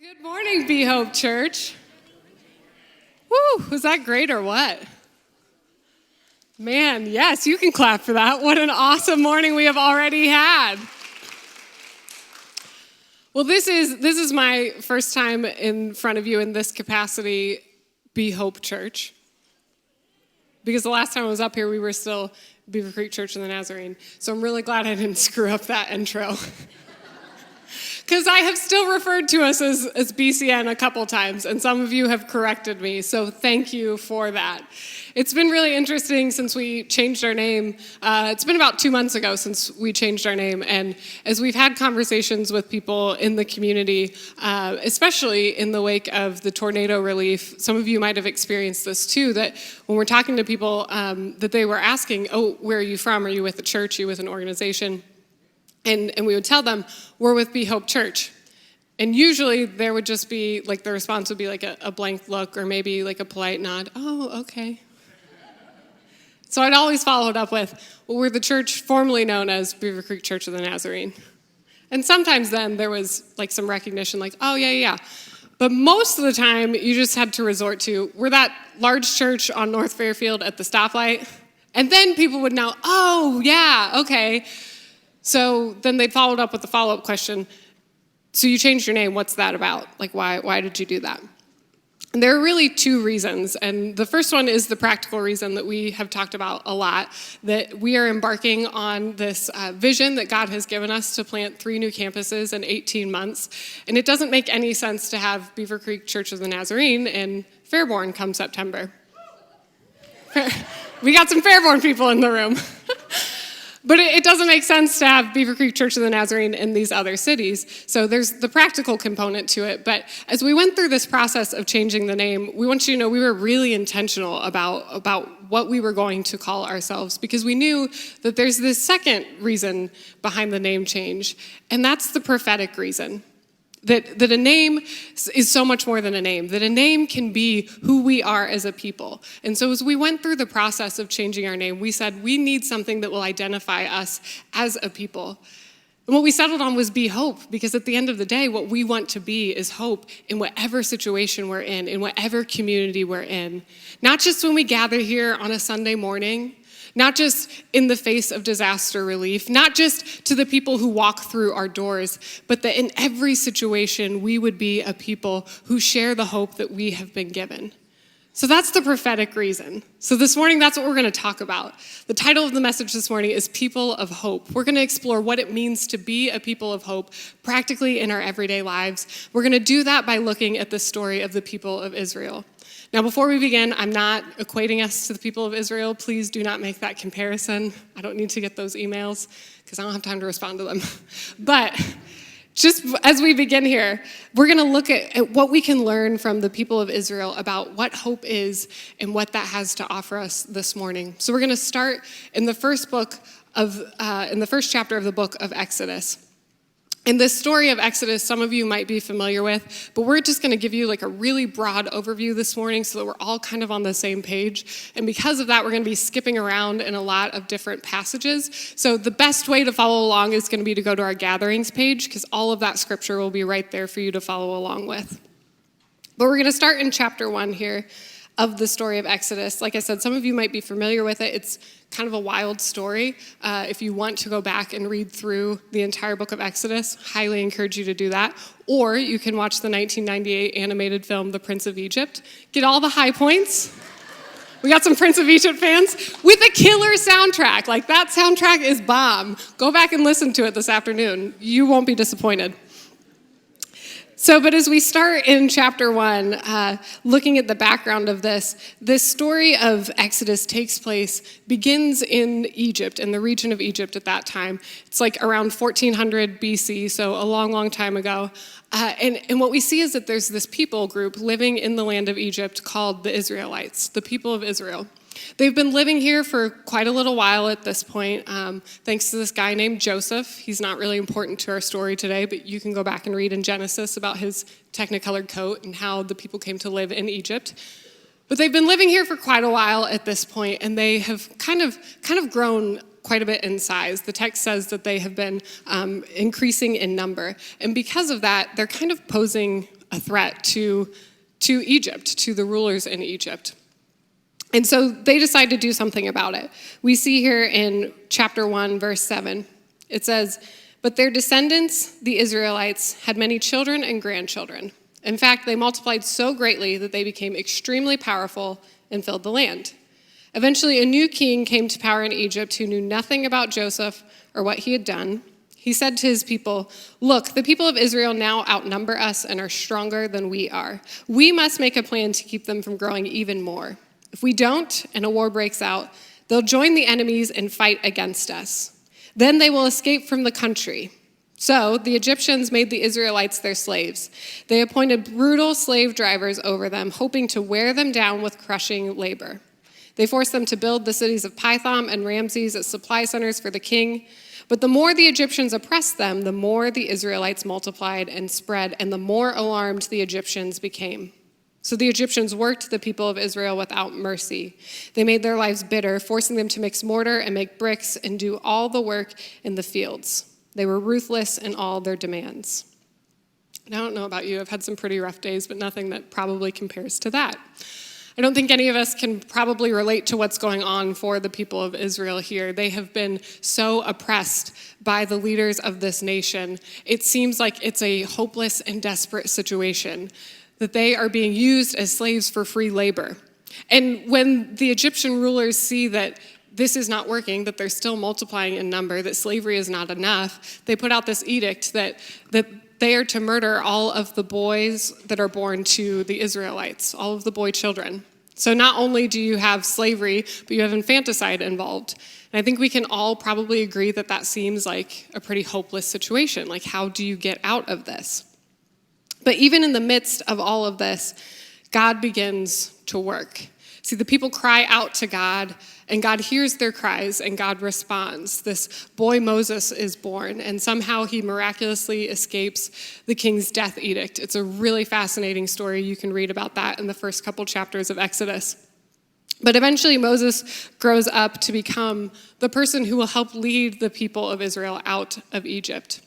Good morning, Be Hope Church. Woo, was that great or what? Man, yes, you can clap for that. What an awesome morning we have already had. Well, this is my first time in front of you in this capacity, Be Hope Church. Because the last time I was up here, we were still Beaver Creek Church of the Nazarene. So I'm really glad I didn't screw up that intro. Because I have still referred to us as BCN a couple times, and some of you have corrected me, so thank you for that. It's been really interesting since we changed our name. It's been about 2 months ago since we changed our name, and as we've had conversations with people in the community, especially in the wake of the tornado relief, some of you might have experienced this too, that when we're talking to people, that they were asking, oh, where are you from? Are you with a church? Are you with an organization? And we would tell them, we're with Be Hope Church. And usually there would just be, like, the response would be like a blank look or maybe like a polite nod. Oh, okay. So I'd always follow it up with, well, we're the church formerly known as Beaver Creek Church of the Nazarene. And sometimes then there was like some recognition like, oh, yeah. But most of the time you just had to resort to, we're that large church on North Fairfield at the stoplight. And then people would know, oh, yeah, okay. So then they followed up with the follow-up question, so you changed your name, what's that about? Like, why did you do that? And there are really two reasons, and the first one is the practical reason that we have talked about a lot, that we are embarking on this vision that God has given us to plant 3 new campuses in 18 months, and it doesn't make any sense to have Beaver Creek Church of the Nazarene in Fairborn come September. We got some Fairborn people in the room. But it doesn't make sense to have Beaver Creek Church of the Nazarene in these other cities. So there's the practical component to it. But as we went through this process of changing the name, we want you to know we were really intentional about what we were going to call ourselves, because we knew that there's this second reason behind the name change, and that's the prophetic reason. That a name is so much more than a name, that a name can be who we are as a people. And so as we went through the process of changing our name, we said we need something that will identify us as a people. And what we settled on was Be Hope, because at the end of the day, what we want to be is hope in whatever situation we're in whatever community we're in. Not just when we gather here on a Sunday morning, not just in the face of disaster relief, not just to the people who walk through our doors, but that in every situation we would be a people who share the hope that we have been given. So that's the prophetic reason. So this morning, that's what we're going to talk about. The title of the message this morning is People of Hope. We're going to explore what it means to be a people of hope practically in our everyday lives. We're going to do that by looking at the story of the people of Israel. Now, before we begin, I'm not equating us to the people of Israel. Please do not make that comparison. I don't need to get those emails because I don't have time to respond to them. But just as we begin here, we're going to look at what we can learn from the people of Israel about what hope is and what that has to offer us this morning. So we're going to start in the first chapter of the book of Exodus. And this story of Exodus, some of you might be familiar with, but we're just going to give you like a really broad overview this morning so that we're all kind of on the same page. And because of that, we're going to be skipping around in a lot of different passages. So the best way to follow along is going to be to go to our gatherings page, because all of that scripture will be right there for you to follow along with. But we're going to start in chapter 1 here of the story of Exodus. Like I said, some of you might be familiar with it. It's kind of a wild story. If you want to go back and read through the entire book of Exodus, highly encourage you to do that. Or you can watch the 1998 animated film, The Prince of Egypt. Get all the high points. We got some Prince of Egypt fans with a killer soundtrack. Like, that soundtrack is bomb. Go back and listen to it this afternoon. You won't be disappointed. But as we start in chapter 1, looking at the background of this story of Exodus begins in Egypt, in the region of Egypt at that time. It's like around 1400 BC, so a long, long time ago. And what we see is that there's this people group living in the land of Egypt called the Israelites, the people of Israel. They've been living here for quite a little while at this point, thanks to this guy named Joseph. He's not really important to our story today, but you can go back and read in Genesis about his technicolored coat and how the people came to live in Egypt. But they've been living here for quite a while at this point, and they have kind of grown quite a bit in size. The text says that they have been increasing in number. And because of that, they're kind of posing a threat to Egypt, to the rulers in Egypt. And so they decide to do something about it. We see here in chapter 1, verse 7, it says, "But their descendants, the Israelites, had many children and grandchildren. In fact, they multiplied so greatly that they became extremely powerful and filled the land. Eventually, a new king came to power in Egypt who knew nothing about Joseph or what he had done. He said to his people, 'Look, the people of Israel now outnumber us and are stronger than we are. We must make a plan to keep them from growing even more. If we don't, and a war breaks out, they'll join the enemies and fight against us. Then they will escape from the country.' So the Egyptians made the Israelites their slaves. They appointed brutal slave drivers over them, hoping to wear them down with crushing labor. They forced them to build the cities of Pithom and Ramses as supply centers for the king. But the more the Egyptians oppressed them, the more the Israelites multiplied and spread, and the more alarmed the Egyptians became. So the Egyptians worked the people of Israel without mercy. They made their lives bitter, forcing them to mix mortar and make bricks and do all the work in the fields. They were ruthless in all their demands." And I don't know about you, I've had some pretty rough days, but nothing that probably compares to that. I don't think any of us can probably relate to what's going on for the people of Israel here. They have been so oppressed by the leaders of this nation. It seems like it's a hopeless and desperate situation, that they are being used as slaves for free labor. And when the Egyptian rulers see that this is not working, that they're still multiplying in number, that slavery is not enough, they put out this edict that they are to murder all of the boys that are born to the Israelites, all of the boy children. So not only do you have slavery, but you have infanticide involved. And I think we can all probably agree that that seems like a pretty hopeless situation. Like, how do you get out of this? But even in the midst of all of this, God begins to work. See, the people cry out to God, and God hears their cries, and God responds. This boy Moses is born, and somehow he miraculously escapes the king's death edict. It's a really fascinating story. You can read about that in the first couple chapters of Exodus. But eventually Moses grows up to become the person who will help lead the people of Israel out of Egypt.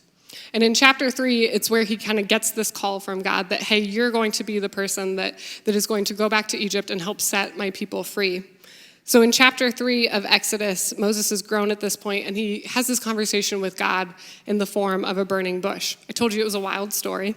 And in chapter 3, it's where he kind of gets this call from God that, hey, you're going to be the person that is going to go back to Egypt and help set my people free. So in chapter 3 of Exodus, Moses is grown at this point, and he has this conversation with God in the form of a burning bush. I told you it was a wild story.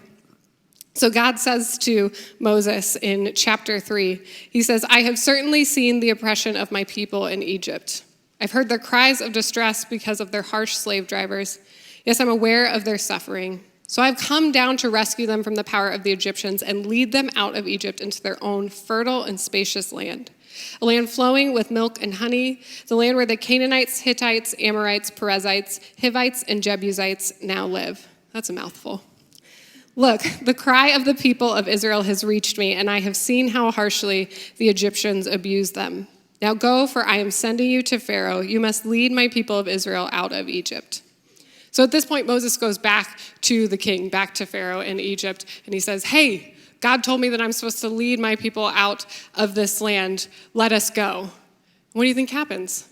So God says to Moses in chapter 3, he says, "I have certainly seen the oppression of my people in Egypt. I've heard their cries of distress because of their harsh slave drivers. Yes, I'm aware of their suffering. So I've come down to rescue them from the power of the Egyptians and lead them out of Egypt into their own fertile and spacious land, a land flowing with milk and honey, the land where the Canaanites, Hittites, Amorites, Perizzites, Hivites, and Jebusites now live." That's a mouthful. "Look, the cry of the people of Israel has reached me, and I have seen how harshly the Egyptians abuse them. Now go, for I am sending you to Pharaoh. You must lead my people of Israel out of Egypt." So at this point, Moses goes back to the king, back to Pharaoh in Egypt, and he says, "Hey, God told me that I'm supposed to lead my people out of this land. Let us go." What do you think happens?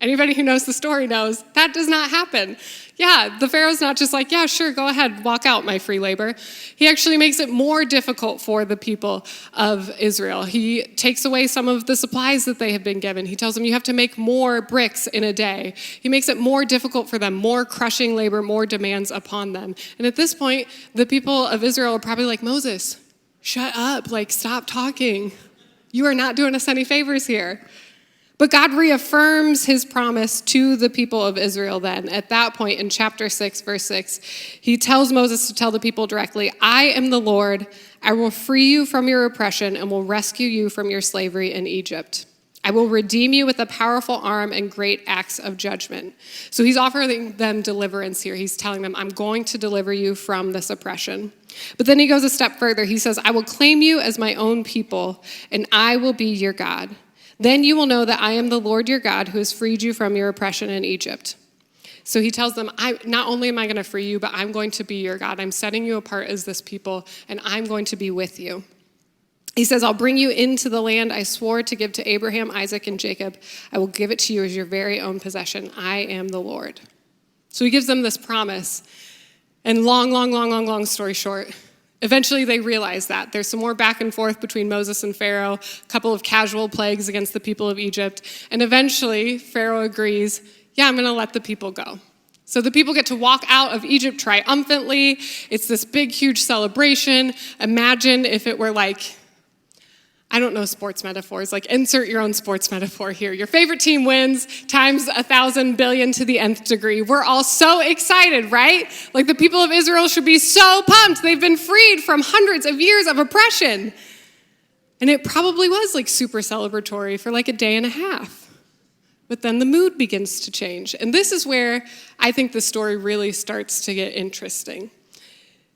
Anybody who knows the story knows that does not happen. Yeah, the Pharaoh's not just like, "Yeah, sure, go ahead, walk out, my free labor." He actually makes it more difficult for the people of Israel. He takes away some of the supplies that they have been given. He tells them you have to make more bricks in a day. He makes it more difficult for them, more crushing labor, more demands upon them. And at this point, the people of Israel are probably like, "Moses, shut up, like stop talking. You are not doing us any favors here." But God reaffirms his promise to the people of Israel then. At that point in chapter 6, verse 6, he tells Moses to tell the people directly, "I am the Lord. I will free you from your oppression and will rescue you from your slavery in Egypt. I will redeem you with a powerful arm and great acts of judgment." So he's offering them deliverance here. He's telling them, I'm going to deliver you from this oppression. But then he goes a step further. He says, "I will claim you as my own people, and I will be your God. Then you will know that I am the Lord your God who has freed you from your oppression in Egypt." So he tells them, not only am I going to free you, but I'm going to be your God. I'm setting you apart as this people, and I'm going to be with you. He says, "I'll bring you into the land I swore to give to Abraham, Isaac, and Jacob. I will give it to you as your very own possession. I am the Lord." So he gives them this promise And long story short, eventually they realize that. There's some more back and forth between Moses and Pharaoh, a couple of casual plagues against the people of Egypt, and eventually Pharaoh agrees, yeah, I'm going to let the people go. So the people get to walk out of Egypt triumphantly. It's this big, huge celebration. Imagine if it were like, I don't know sports metaphors, like insert your own sports metaphor here. Your favorite team wins times 1,000 billion to the nth degree. We're all so excited, right? Like the people of Israel should be so pumped. They've been freed from hundreds of years of oppression. And it probably was like super celebratory for like a day and a half. But then the mood begins to change. And this is where I think the story really starts to get interesting.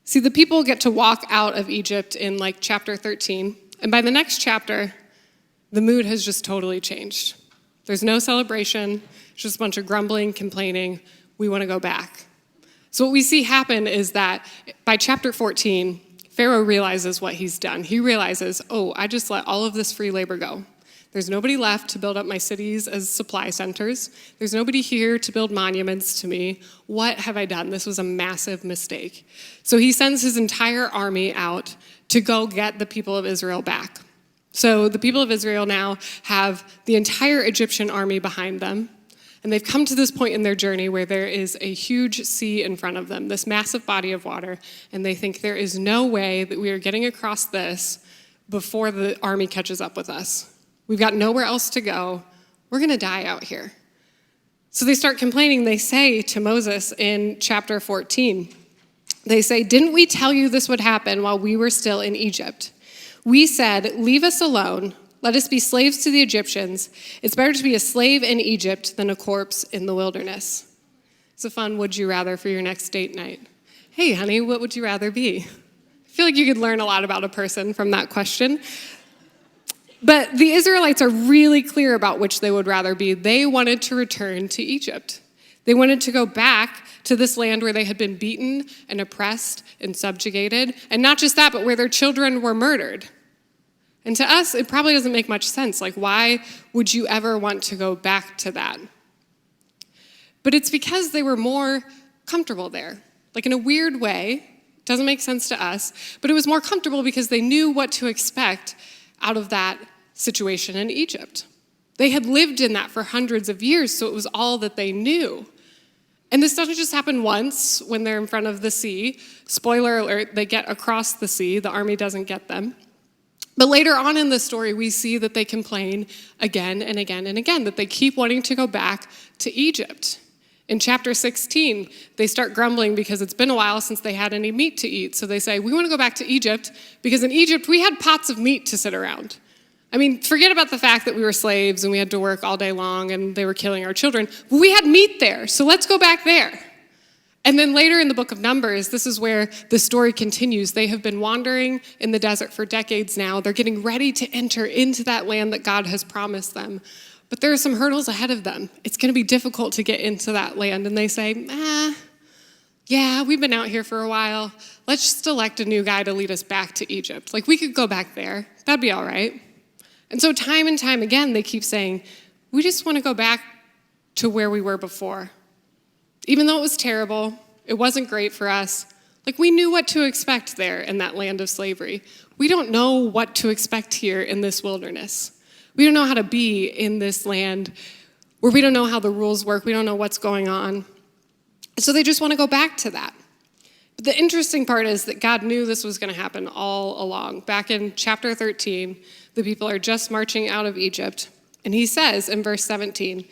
See, the people get to walk out of Egypt in like chapter 13. And by the next chapter, the mood has just totally changed. There's no celebration, it's just a bunch of grumbling, complaining, we want to go back. So what we see happen is that by chapter 14, Pharaoh realizes what he's done. He realizes, oh, I just let all of this free labor go. There's nobody left to build up my cities as supply centers. There's nobody here to build monuments to me. What have I done? This was a massive mistake. So he sends his entire army out to go get the people of Israel back. So the people of Israel now have the entire Egyptian army behind them, and they've come to this point in their journey where there is a huge sea in front of them, this massive body of water, and they think there is no way that we are getting across this before the army catches up with us. We've got nowhere else to go. We're going to die out here. So they start complaining. They say to Moses in chapter 14, they say, didn't we tell you this would happen while we were still in Egypt? We said, leave us alone. Let us be slaves to the Egyptians. It's better to be a slave in Egypt than a corpse in the wilderness. It's a fun would you rather for your next date night. Hey, honey, what would you rather be? I feel like you could learn a lot about a person from that question. But the Israelites are really clear about which they would rather be. They wanted to return to Egypt. They wanted to go back to this land where they had been beaten and oppressed and subjugated. And not just that, but where their children were murdered. And to us, it probably doesn't make much sense. Like, why would you ever want to go back to that? But it's because they were more comfortable there. Like, in a weird way, it doesn't make sense to us, but it was more comfortable because they knew what to expect out of that situation in Egypt. They had lived in that for hundreds of years, so it was all that they knew. And this doesn't just happen once when they're in front of the sea. Spoiler alert, they get across the sea. The army doesn't get them. But later on in the story, we see that they complain again and again and again, that they keep wanting to go back to Egypt. In chapter 16, they start grumbling because it's been a while since they had any meat to eat. So they say, we want to go back to Egypt because in Egypt, we had pots of meat to sit around. I mean, forget about the fact that we were slaves and we had to work all day long and they were killing our children. But we had meat there, so let's go back there. And then later in the book of Numbers, this is where the story continues. They have been wandering in the desert for decades now. They're getting ready to enter into that land that God has promised them. But there are some hurdles ahead of them. It's going to be difficult to get into that land. And they say, yeah, we've been out here for a while. Let's just elect a new guy to lead us back to Egypt. Like, we could go back there. That'd be all right. And so time and time again, they keep saying, we just want to go back to where we were before. Even though it was terrible, it wasn't great for us. Like, we knew what to expect there in that land of slavery. We don't know what to expect here in this wilderness. We don't know how to be in this land where we don't know how the rules work. We don't know what's going on. So they just want to go back to that. But the interesting part is that God knew this was going to happen all along. Back in chapter 13, the people are just marching out of Egypt. And he says in verse 17,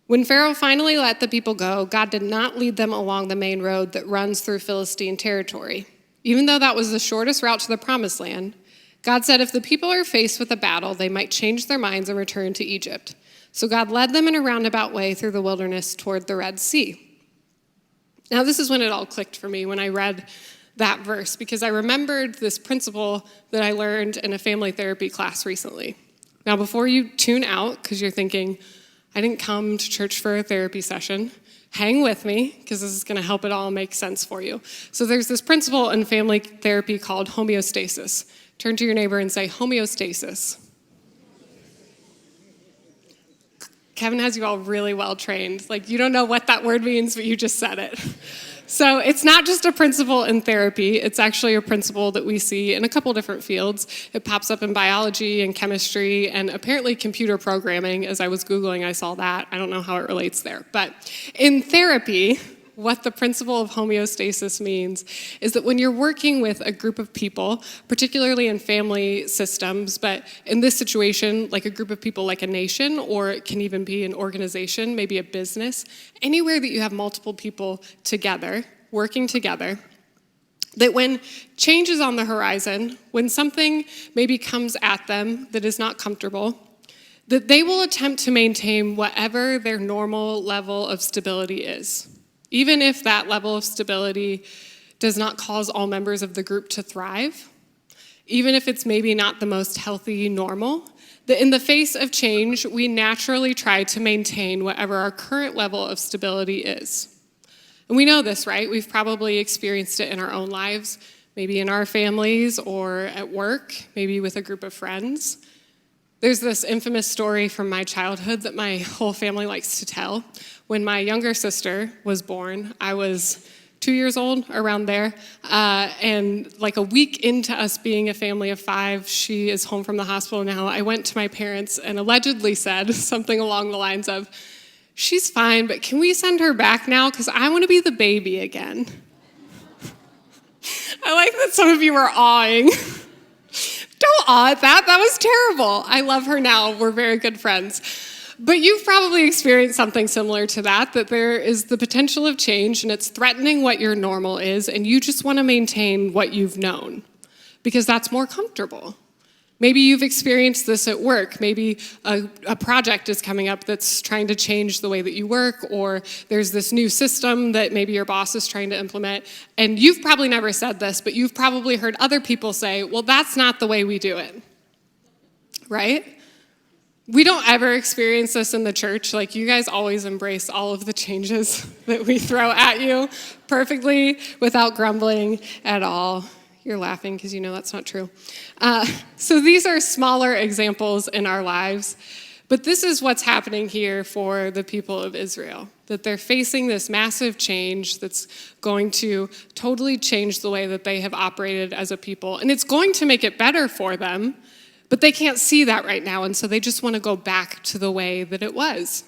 when Pharaoh finally let the people go, God did not lead them along the main road that runs through Philistine territory. Even though that was the shortest route to the promised land, God said if the people are faced with a battle, they might change their minds and return to Egypt. So God led them in a roundabout way through the wilderness toward the Red Sea. Now, this is when it all clicked for me, when I read that verse, because I remembered this principle that I learned in a family therapy class recently. Now, before you tune out, because you're thinking, I didn't come to church for a therapy session, hang with me, because this is going to help it all make sense for you. So there's this principle in family therapy called homeostasis. Turn to your neighbor and say, homeostasis. Kevin has you all really well trained. Like, you don't know what that word means, but you just said it. So it's not just a principle in therapy. It's actually a principle that we see in a couple different fields. It pops up in biology and chemistry and apparently computer programming. As I was Googling, I saw that. I don't know how it relates there. But in therapy, what the principle of homeostasis means is that when you're working with a group of people, particularly in family systems, but in this situation, like a group of people like a nation, or it can even be an organization, maybe a business, anywhere that you have multiple people together, working together, that when change is on the horizon, when something maybe comes at them that is not comfortable, that they will attempt to maintain whatever their normal level of stability is. Even if that level of stability does not cause all members of the group to thrive, even if it's maybe not the most healthy normal, that in the face of change, we naturally try to maintain whatever our current level of stability is. And we know this, right? We've probably experienced it in our own lives, maybe in our families or at work, maybe with a group of friends. There's this infamous story from my childhood that my whole family likes to tell. When my younger sister was born, I was 2 years old, around there, and like a week into us being a family of 5, she is home from the hospital now. I went to my parents and allegedly said something along the lines of, "She's fine, but can we send her back now? Because I want to be the baby again." I like that some of you are awing. Don't awe at that. That was terrible. I love her now. We're very good friends. But you've probably experienced something similar to that there is the potential of change and it's threatening what your normal is, and you just want to maintain what you've known because that's more comfortable. Maybe you've experienced this at work. Maybe a project is coming up that's trying to change the way that you work, or there's this new system that maybe your boss is trying to implement. And you've probably never said this, but you've probably heard other people say, well, that's not the way we do it, right? We don't ever experience this in the church. Like, you guys always embrace all of the changes that we throw at you perfectly without grumbling at all. You're laughing because you know that's not true. So these are smaller examples in our lives, but this is what's happening here for the people of Israel, that they're facing this massive change that's going to totally change the way that they have operated as a people, and it's going to make it better for them, but they can't see that right now, and so they just want to go back to the way that it was.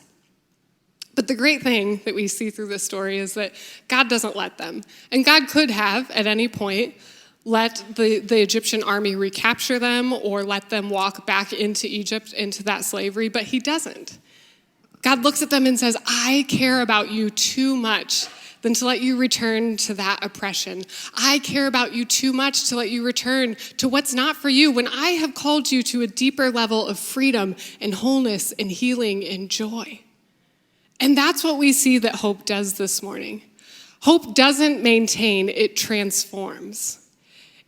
But the great thing that we see through this story is that God doesn't let them, and God could have, at any point, let the Egyptian army recapture them or let them walk back into Egypt, into that slavery, but he doesn't. God looks at them and says, I care about you too much than to let you return to that oppression. I care about you too much to let you return to what's not for you when I have called you to a deeper level of freedom and wholeness and healing and joy. And that's what we see that hope does this morning. Hope doesn't maintain, it transforms.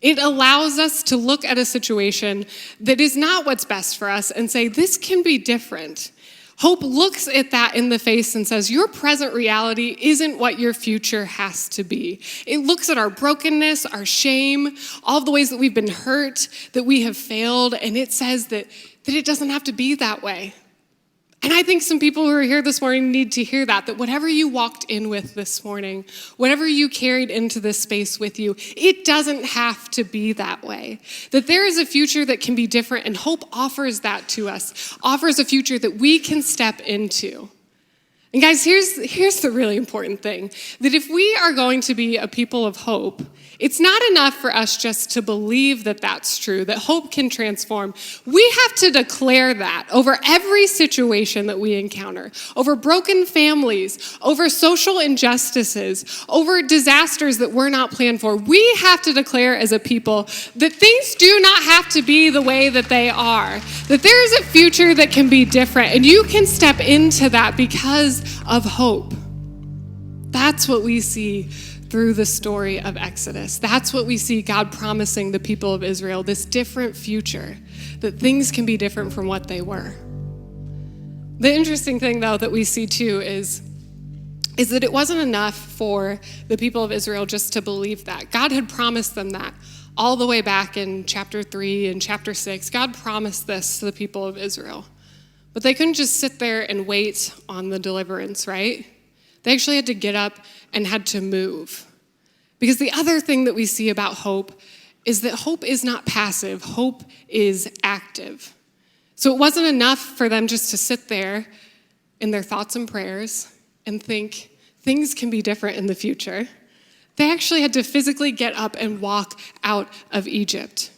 It allows us to look at a situation that is not what's best for us and say, this can be different. Hope looks at that in the face and says, your present reality isn't what your future has to be. It looks at our brokenness, our shame, all of the ways that we've been hurt, that we have failed, and it says that it doesn't have to be that way. And I think some people who are here this morning need to hear that whatever you walked in with this morning, whatever you carried into this space with you, it doesn't have to be that way. That there is a future that can be different, and hope offers that to us, offers a future that we can step into. And guys, here's the really important thing, that if we are going to be a people of hope, it's not enough for us just to believe that that's true, that hope can transform. We have to declare that over every situation that we encounter, over broken families, over social injustices, over disasters that we're not planned for. We have to declare as a people that things do not have to be the way that they are, that there is a future that can be different, and you can step into that because of hope. That's what we see through the story of Exodus. That's what we see God promising the people of Israel, this different future, that things can be different from what they were. The interesting thing, though, that we see too is that it wasn't enough for the people of Israel just to believe that. God had promised them that all the way back in chapter 3 and chapter 6. God promised this to the people of Israel. But they couldn't just sit there and wait on the deliverance, right? They actually had to get up and had to move. Because the other thing that we see about hope is that hope is not passive, hope is active. So it wasn't enough for them just to sit there in their thoughts and prayers and think things can be different in the future. They actually had to physically get up and walk out of Egypt.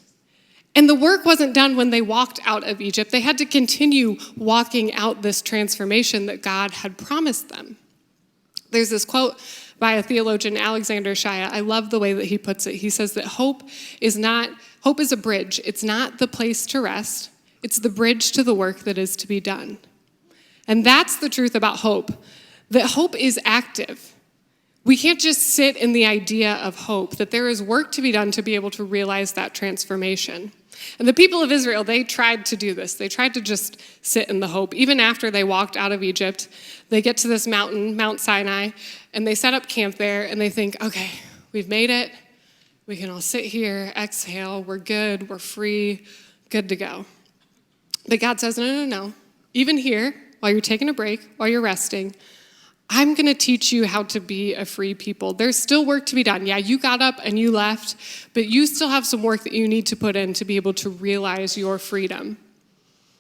And the work wasn't done when they walked out of Egypt. They had to continue walking out this transformation that God had promised them. There's this quote by a theologian, Alexander Shia. I love the way that he puts it. He says that hope is a bridge. It's not the place to rest. It's the bridge to the work that is to be done. And that's the truth about hope, that hope is active. We can't just sit in the idea of hope, that there is work to be done to be able to realize that transformation. And the people of Israel, they tried to do this. They tried to just sit in the hope. Even after they walked out of Egypt, they get to this mountain, Mount Sinai, and they set up camp there, and they think, okay, we've made it. We can all sit here, exhale, we're good, we're free, good to go. But God says, no. Even here, while you're taking a break, while you're resting, I'm going to teach you how to be a free people. There's still work to be done. Yeah, you got up and you left, but you still have some work that you need to put in to be able to realize your freedom.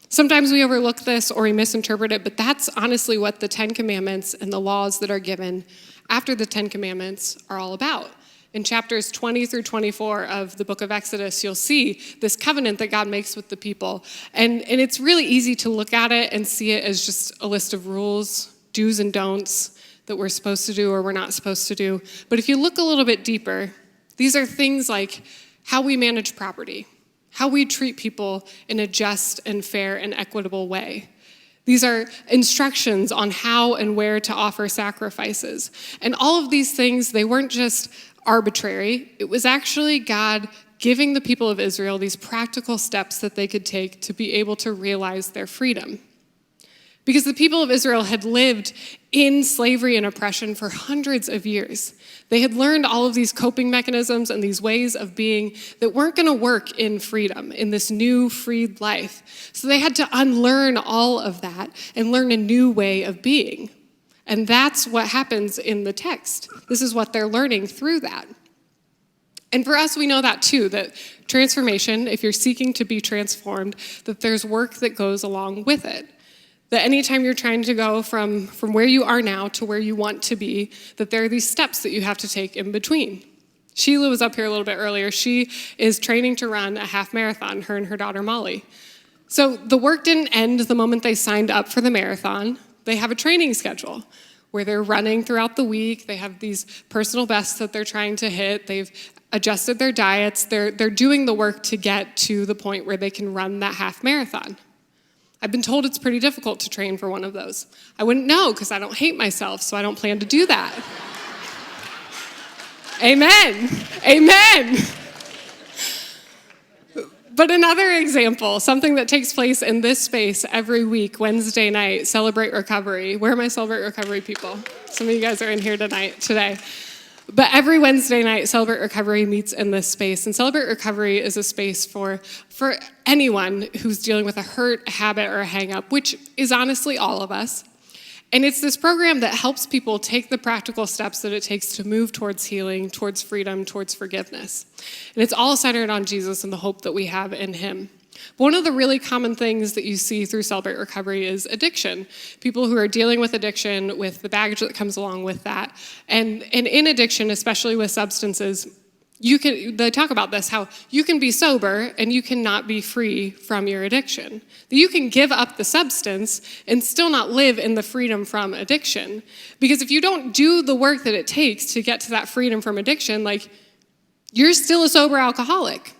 Sometimes we overlook this or we misinterpret it, but that's honestly what the 10 Commandments and the laws that are given after the 10 Commandments are all about. In chapters 20 through 24 of the book of Exodus, you'll see this covenant that God makes with the people. And it's really easy to look at it and see it as just a list of rules, do's and don'ts that we're supposed to do or we're not supposed to do. But if you look a little bit deeper, these are things like how we manage property, how we treat people in a just and fair and equitable way. These are instructions on how and where to offer sacrifices. And all of these things, they weren't just arbitrary. It was actually God giving the people of Israel these practical steps that they could take to be able to realize their freedom. Because the people of Israel had lived in slavery and oppression for hundreds of years. They had learned all of these coping mechanisms and these ways of being that weren't going to work in freedom, in this new freed life. So they had to unlearn all of that and learn a new way of being. And that's what happens in the text. This is what they're learning through that. And for us, we know that too, that transformation, if you're seeking to be transformed, that there's work that goes along with it. That anytime you're trying to go from where you are now to where you want to be, that there are these steps that you have to take in between. Sheila was up here a little bit earlier. She is training to run a half marathon, her and her daughter Molly. So the work didn't end the moment they signed up for the marathon. They have a training schedule where they're running throughout the week. They have these personal bests that they're trying to hit. They've adjusted their diets. They're doing the work to get to the point where they can run that half marathon. I've been told it's pretty difficult to train for one of those. I wouldn't know because I don't hate myself, so I don't plan to do that. Amen. Amen. But another example, something that takes place in this space every week, Wednesday night, Celebrate Recovery. Where are my Celebrate Recovery people? Some of you guys are in here today. But every Wednesday night, Celebrate Recovery meets in this space. And Celebrate Recovery is a space for anyone who's dealing with a hurt, a habit, or a hang-up, which is honestly all of us. And it's this program that helps people take the practical steps that it takes to move towards healing, towards freedom, towards forgiveness. And it's all centered on Jesus and the hope that we have in him. But one of the really common things that you see through Celebrate Recovery is addiction. People who are dealing with addiction, with the baggage that comes along with that. And in addiction, especially with substances, they talk about this, how you can be sober and you cannot be free from your addiction. That you can give up the substance and still not live in the freedom from addiction. Because if you don't do the work that it takes to get to that freedom from addiction, you're still a sober alcoholic.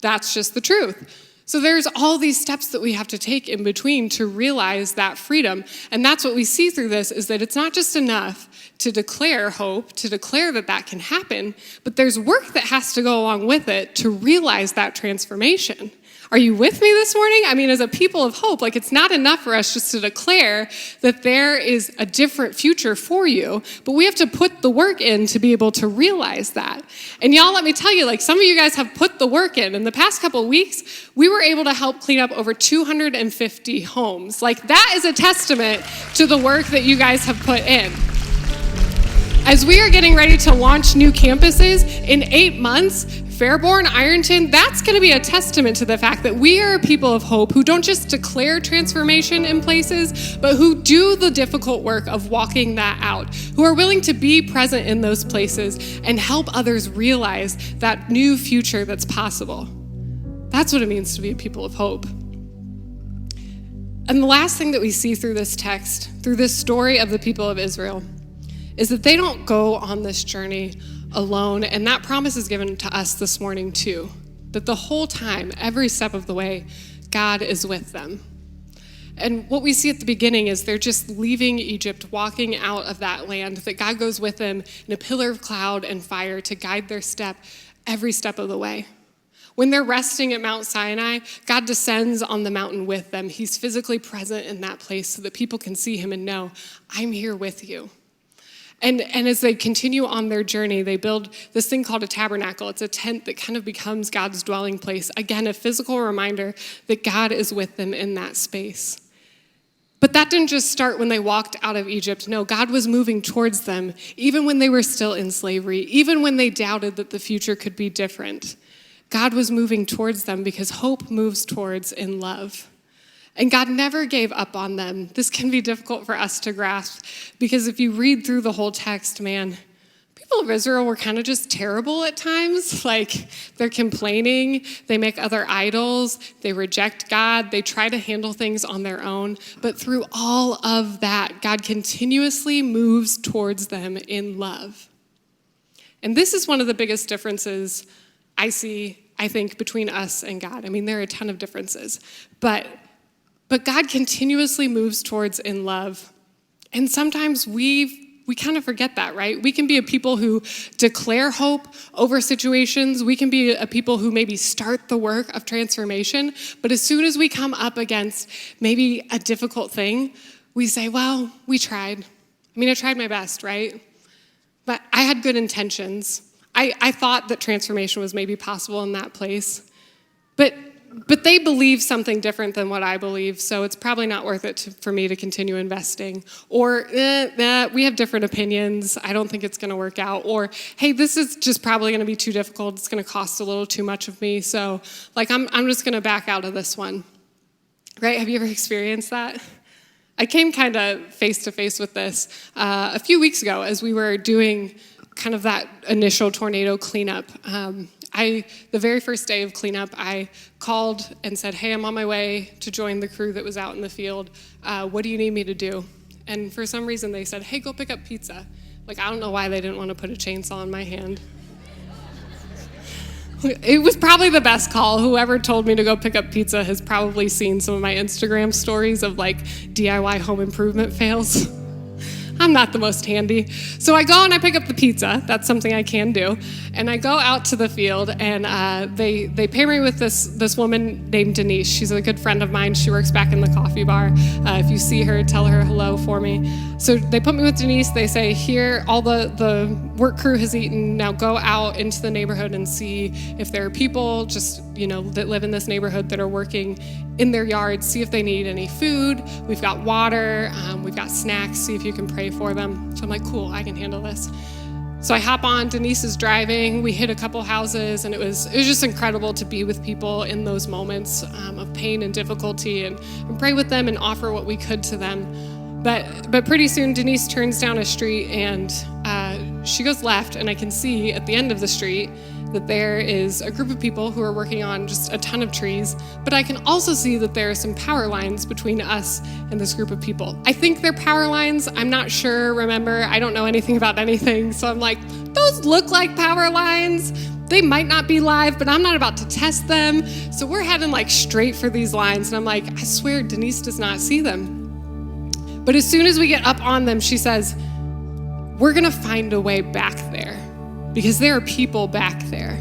That's just the truth. So there's all these steps that we have to take in between to realize that freedom. And that's what we see through this, is that it's not just enough to declare hope, to declare that that can happen, but there's work that has to go along with it to realize that transformation. Are you with me this morning? I mean, as a people of hope, it's not enough for us just to declare that there is a different future for you, but we have to put the work in to be able to realize that. And y'all, let me tell you, some of you guys have put the work in. In the past couple of weeks, we were able to help clean up over 250 homes. That is a testament to the work that you guys have put in. As we are getting ready to launch new campuses in 8 months, Fairborn, Ironton, that's going to be a testament to the fact that we are a people of hope who don't just declare transformation in places, but who do the difficult work of walking that out, who are willing to be present in those places and help others realize that new future that's possible. That's what it means to be a people of hope. And the last thing that we see through this text, through this story of the people of Israel, is that they don't go on this journey alone, and that promise is given to us this morning too, that the whole time, every step of the way, God is with them. And what we see at the beginning is they're just leaving Egypt, walking out of that land, that God goes with them in a pillar of cloud and fire to guide their step every step of the way. When they're resting at Mount Sinai, God descends on the mountain with them. He's physically present in that place so that people can see him and know, I'm here with you. And as they continue on their journey, they build this thing called a tabernacle. It's a tent that kind of becomes God's dwelling place. Again, a physical reminder that God is with them in that space. But that didn't just start when they walked out of Egypt. No, God was moving towards them, even when they were still in slavery, even when they doubted that the future could be different. God was moving towards them because hope moves towards in love. And God never gave up on them. This can be difficult for us to grasp because if you read through the whole text, man, people of Israel were kind of just terrible at times. Like, they're complaining, they make other idols, they reject God, they try to handle things on their own. But through all of that, God continuously moves towards them in love. And this is one of the biggest differences I think, between us and God. I mean, there are a ton of differences, but God continuously moves towards in love. And sometimes we kind of forget that, right? We can be a people who declare hope over situations. We can be a people who maybe start the work of transformation, but as soon as we come up against maybe a difficult thing, we say, well, we tried. I mean, I tried my best, right? But I had good intentions. I thought that transformation was maybe possible in that place. But they believe something different than what I believe, so it's probably not worth it for me to continue investing. Or, we have different opinions. I don't think it's going to work out. Or, hey, this is just probably going to be too difficult. It's going to cost a little too much of me, so I'm just going to back out of this one. Right? Have you ever experienced that? I came kind of face-to-face with this a few weeks ago as we were doing kind of that initial tornado cleanup. The very first day of cleanup, I called and said, hey, I'm on my way to join the crew that was out in the field. What do you need me to do? And for some reason, they said, hey, go pick up pizza. Like, I don't know why they didn't want to put a chainsaw in my hand. It was probably the best call. Whoever told me to go pick up pizza has probably seen some of my Instagram stories of, like, DIY home improvement fails. I'm not the most handy. So I go and I pick up the pizza. That's something I can do. And I go out to the field, and they pair me with this woman named Denise. She's a good friend of mine. She works back in the coffee bar. If you see her, tell her hello for me. So they put me with Denise. They say, here, all the work crew has eaten. Now go out into the neighborhood and see if there are people just, that live in this neighborhood that are working in their yards. See if they need any food. We've got water. We've got snacks. See if you can pray for them. So I'm like, cool, I can handle this. So I hop on, Denise is driving, we hit a couple houses, and it was just incredible to be with people in those moments of pain and difficulty and pray with them and offer what we could to them. But pretty soon Denise turns down a street and she goes left, and I can see at the end of the street that there is a group of people who are working on just a ton of trees, but I can also see that there are some power lines between us and this group of people. I think they're power lines. I'm not sure, remember, I don't know anything about anything, so I'm like, those look like power lines. They might not be live, but I'm not about to test them. So we're heading like straight for these lines, and I'm like, I swear Denise does not see them. But as soon as we get up on them, she says, we're gonna find a way back there, because there are people back there.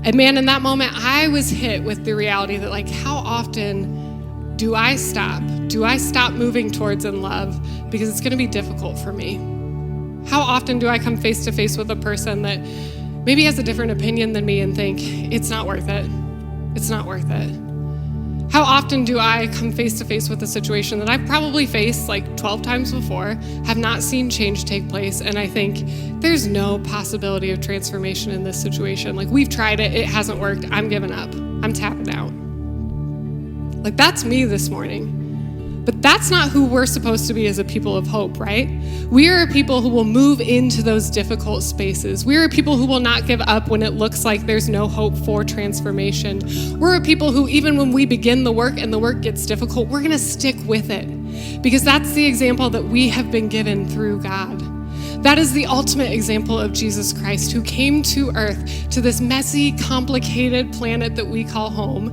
And man, in that moment, I was hit with the reality that, like, how often do I stop? Do I stop moving towards in love because it's gonna be difficult for me? How often do I come face to face with a person that maybe has a different opinion than me and think, it's not worth it. It's not worth it. How often do I come face to face with a situation that I've probably faced like 12 times before, have not seen change take place, and I think there's no possibility of transformation in this situation. Like, we've tried it, it hasn't worked, I'm giving up, I'm tapping out. Like, that's me this morning. But that's not who we're supposed to be as a people of hope, right? We are a people who will move into those difficult spaces. We are a people who will not give up when it looks like there's no hope for transformation. We're a people who, even when we begin the work and the work gets difficult, we're gonna stick with it, because that's the example that we have been given through God. That is the ultimate example of Jesus Christ, who came to earth, to this messy, complicated planet that we call home,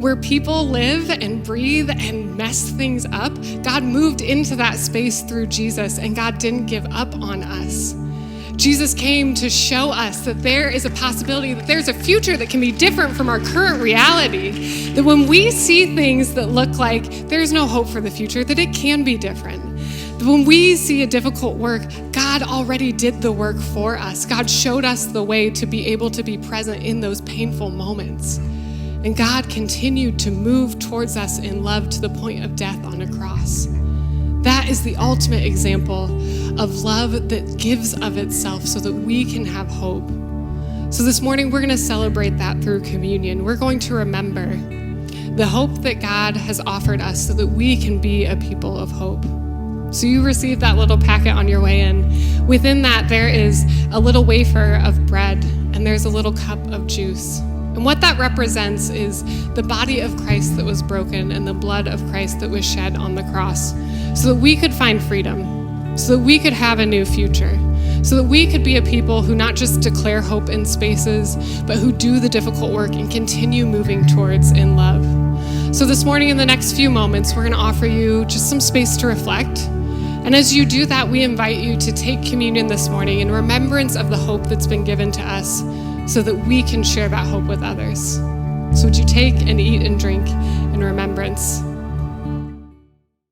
where people live and breathe and mess things up. God moved into that space through Jesus, and God didn't give up on us. Jesus came to show us that there is a possibility, that there's a future that can be different from our current reality, that when we see things that look like there's no hope for the future, that it can be different. That when we see a difficult work, God already did the work for us. God showed us the way to be able to be present in those painful moments. And God continued to move towards us in love to the point of death on a cross. That is the ultimate example of love that gives of itself so that we can have hope. So this morning, we're going to celebrate that through communion. We're going to remember the hope that God has offered us so that we can be a people of hope. So you received that little packet on your way in. Within that, there is a little wafer of bread, and there's a little cup of juice. And what that represents is the body of Christ that was broken and the blood of Christ that was shed on the cross, so that we could find freedom, so that we could have a new future, so that we could be a people who not just declare hope in spaces, but who do the difficult work and continue moving towards in love. So this morning, in the next few moments, we're going to offer you just some space to reflect. And as you do that, we invite you to take communion this morning in remembrance of the hope that's been given to us, so that we can share that hope with others. So would you take and eat and drink in remembrance?